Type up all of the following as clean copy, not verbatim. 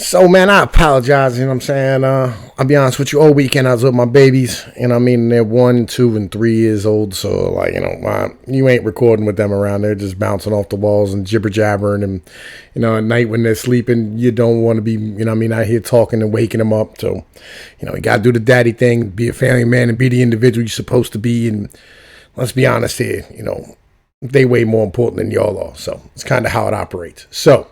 So, man, I apologize. You know what I'm saying? I'll be honest with you. All weekend I was with my babies. You know what I mean? They're 1, 2, and 3 years old. So, like, you ain't recording with them around. They're just bouncing off the walls and jibber jabbering. And, at night when they're sleeping, you don't want to be, out here talking and waking them up. So, you got to do the daddy thing, be a family man, and be the individual you're supposed to be. And let's be honest here, they way more important than y'all are. So, it's kind of how it operates. So,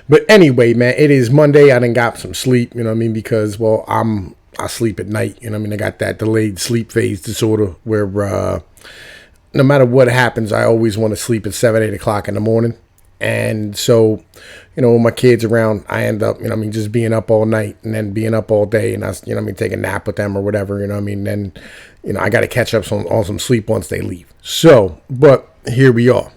but anyway, man, it is Monday. I done got some sleep, because, well, I sleep at night. I got that delayed sleep phase disorder where no matter what happens, I always want to sleep at 7, 8 o'clock in the morning. And so, when my kids around, I end up, just being up all night and then being up all day. And I, take a nap with them or whatever, Then, I got to catch up on some sleep once they leave. So, but here we are.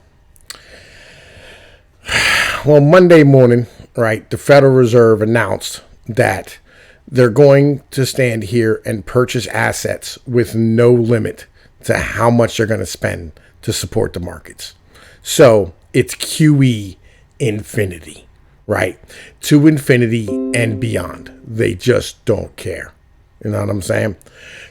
Well, Monday morning, right, the Federal Reserve announced that they're going to stand here and purchase assets with no limit to how much they're going to spend to support the markets. So it's QE infinity, right? To infinity and beyond. They just don't care. You know what I'm saying?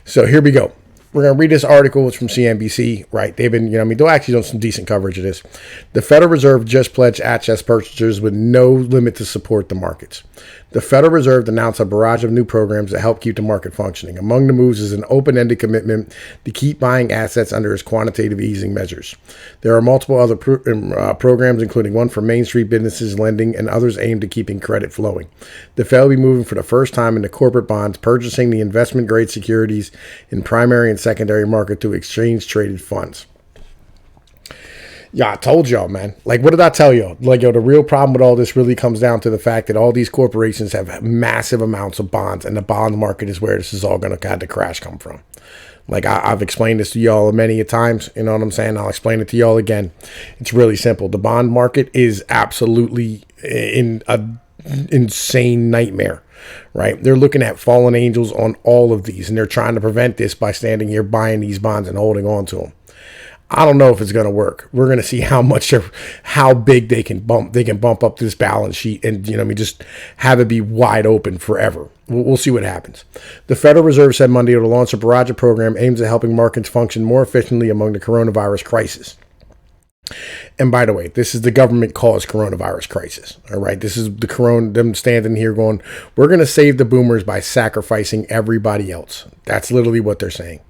So here we go. We're going to read this article. It's from CNBC, right? They've been, they're actually doing some decent coverage of this. The Federal Reserve just pledged asset purchasers with no limit to support the markets. The Federal Reserve announced a barrage of new programs that help keep the market functioning. Among the moves is an open-ended commitment to keep buying assets under its quantitative easing measures. There are multiple other programs, including one for Main Street businesses lending and others aimed at keeping credit flowing. The Fed will be moving for the first time into corporate bonds, purchasing the investment-grade securities in primary and secondary market to exchange-traded funds. Yeah, I told y'all, man. Like, what did I tell y'all? Like, the real problem with all this really comes down to the fact that all these corporations have massive amounts of bonds, and the bond market is where this is all going to kind of crash come from. Like, I've explained this to y'all many a times. You know what I'm saying? I'll explain it to y'all again. It's really simple. The bond market is absolutely in an insane nightmare, right? They're looking at fallen angels on all of these, and they're trying to prevent this by standing here buying these bonds and holding on to them. I don't know if it's going to work. We're going to see how big they can bump up this balance sheet and, just have it be wide open forever. We'll see what happens. The Federal Reserve said Monday it will launch a barrage of program aimed at helping markets function more efficiently among the coronavirus crisis. And by the way, this is the government-caused coronavirus crisis. All right, this is them standing here going, we're going to save the boomers by sacrificing everybody else. That's literally what they're saying.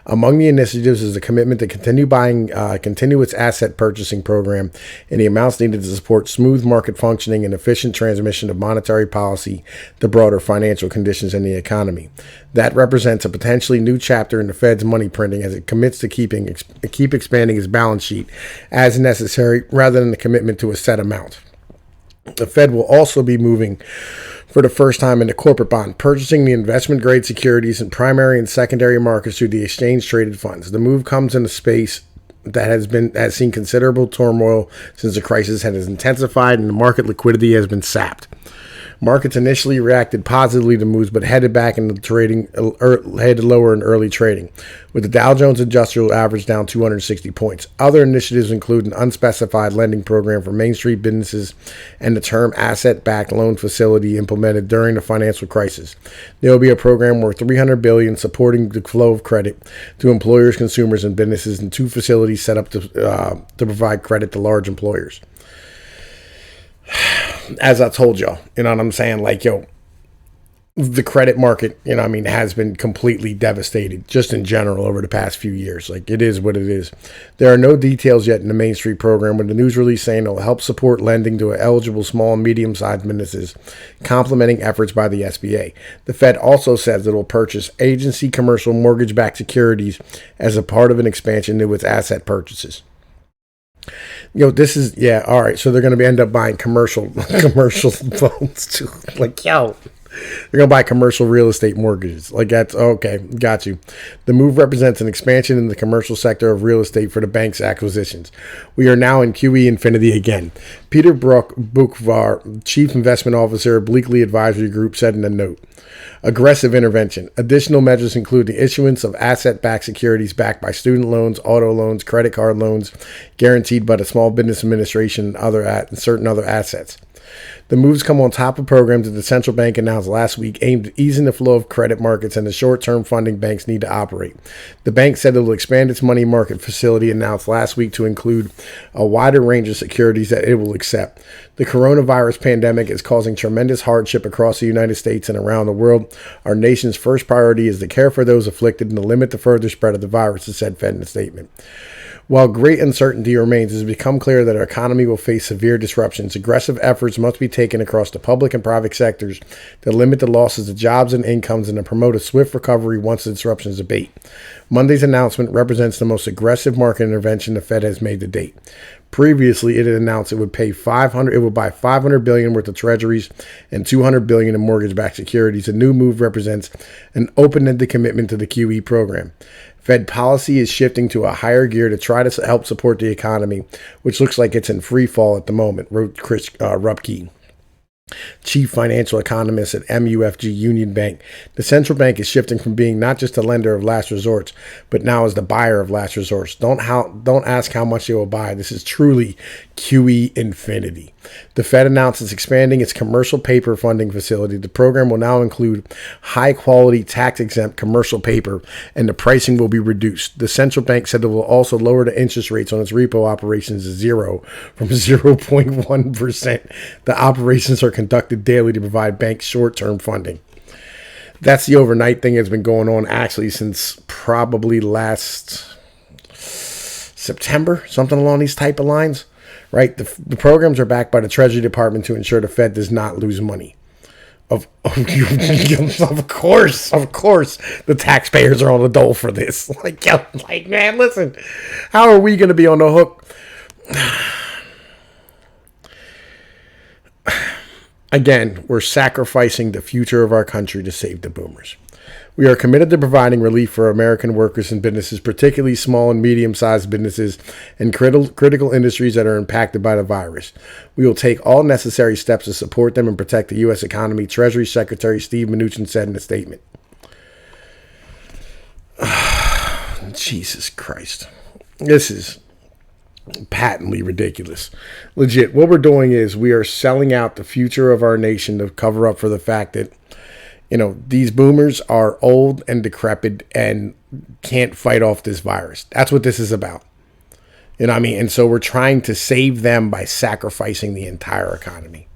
Among the initiatives is a commitment to continue its asset purchasing program and the amounts needed to support smooth market functioning and efficient transmission of monetary policy to broader financial conditions in the economy. That represents a potentially new chapter in the Fed's money printing as it commits to keep expanding its balance sheet as necessary rather than the commitment to a set amount. The Fed will also be moving for the first time into corporate bond, purchasing the investment-grade securities in primary and secondary markets through the exchange-traded funds. The move comes in a space that has seen considerable turmoil since the crisis has intensified and the market liquidity has been sapped. Markets initially reacted positively to moves, but headed back into trading, headed lower in early trading, with the Dow Jones Industrial Average down 260 points. Other initiatives include an unspecified lending program for Main Street businesses and the term asset-backed loan facility implemented during the financial crisis. There will be a program worth $300 billion supporting the flow of credit to employers, consumers, and businesses, and 2 facilities set up to provide credit to large employers. As I told y'all, you know what I'm saying? Like, the credit market, has been completely devastated just in general over the past few years. Like, it is what it is. There are no details yet in the Main Street program, with the news release saying it will help support lending to eligible small and medium-sized businesses, complementing efforts by the SBA. The Fed also says it will purchase agency commercial mortgage-backed securities as a part of an expansion to its asset purchases. This is, all right, so they're going to end up buying commercial loans too. Like, they're going to buy commercial real estate mortgages. Like, that's, okay, got you. The move represents an expansion in the commercial sector of real estate for the bank's acquisitions. We are now in QE infinity again. Peter Bukvar, Chief Investment Officer of Bleakley Advisory Group, said in a note. Aggressive intervention. Additional measures include the issuance of asset-backed securities backed by student loans, auto loans, credit card loans, guaranteed by the Small Business Administration and certain other assets. The moves come on top of programs that the central bank announced last week aimed at easing the flow of credit markets and the short-term funding banks need to operate. The bank said it will expand its money market facility announced last week to include a wider range of securities that it will accept. The coronavirus pandemic is causing tremendous hardship across the United States and around the world. Our nation's first priority is to care for those afflicted and to limit the further spread of the virus, it said Fed in a statement. While great uncertainty remains, it has become clear that our economy will face severe disruptions. Aggressive efforts must be taken across the public and private sectors to limit the losses of jobs and incomes and to promote a swift recovery once the disruptions abate. Monday's announcement represents the most aggressive market intervention the Fed has made to date. Previously, it had announced it would buy $500 billion worth of treasuries and $200 billion in mortgage-backed securities. A new move represents an open-ended commitment to the QE program. Fed policy is shifting to a higher gear to try to help support the economy, which looks like it's in free fall at the moment, wrote Chris Rupke, chief financial economist at MUFG Union Bank. The central bank is shifting from being not just a lender of last resorts, but now as the buyer of last resorts. Don't ask how much they will buy. This is truly QE infinity. The Fed announced it's expanding its commercial paper funding facility. The program will now include high-quality, tax-exempt commercial paper, and the pricing will be reduced. The central bank said it will also lower the interest rates on its repo operations to zero from 0.1%. The operations are conducted daily to provide banks short-term funding. That's the overnight thing that's been going on actually since probably last September, something along these type of lines. Right, the programs are backed by the Treasury Department to ensure the Fed does not lose money. Of course, the taxpayers are on the dole for this. Like, man, listen, how are we going to be on the hook? Again, we're sacrificing the future of our country to save the boomers. We are committed to providing relief for American workers and businesses, particularly small and medium-sized businesses and critical industries that are impacted by the virus. We will take all necessary steps to support them and protect the U.S. economy, Treasury Secretary Steve Mnuchin said in a statement. Jesus Christ. This is patently ridiculous. Legit, what we're doing is we are selling out the future of our nation to cover up for the fact that these boomers are old and decrepit and can't fight off this virus. That's what this is about. You know what I mean? And so we're trying to save them by sacrificing the entire economy.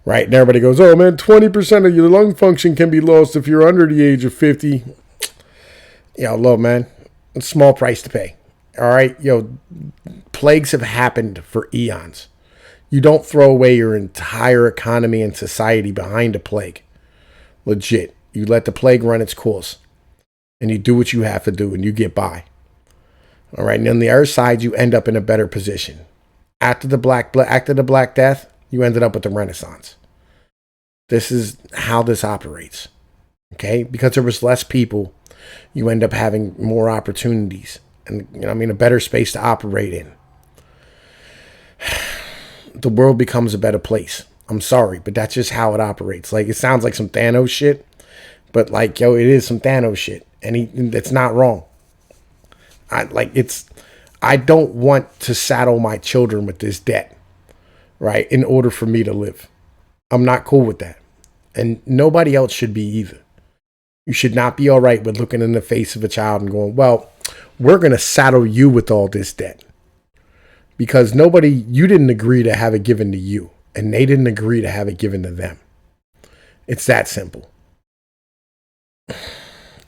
Right? And everybody goes, oh man, 20% of your lung function can be lost if you're under the age of 50. Look, man, it's a small price to pay. All right? Plagues have happened for eons. You don't throw away your entire economy and society behind a plague. Legit. You let the plague run its course and you do what you have to do and you get by. All right. And on the other side, you end up in a better position. After the Black Death, you ended up with the Renaissance. This is how this operates. Okay. Because there was less people, you end up having more opportunities and, a better space to operate in. The world becomes a better place. I'm sorry, but that's just how it operates. Like, it sounds like some Thanos shit, but it is some Thanos shit, and it's not wrong. I don't want to saddle my children with this debt, right, in order for me to live. I'm not cool with that, and nobody else should be either. You should not be all right with looking in the face of a child and going, well, we're going to saddle you with all this debt, because you didn't agree to have it given to you. And they didn't agree to have it given to them. It's that simple.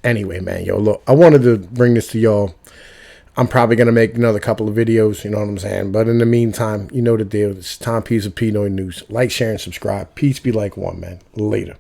Anyway, man, look, I wanted to bring this to y'all. I'm probably going to make another couple of videos, you know what I'm saying? But in the meantime, you know the deal. It's Tom Pease of Pnoid News. Like, share, and subscribe. Peace be like one, man. Later.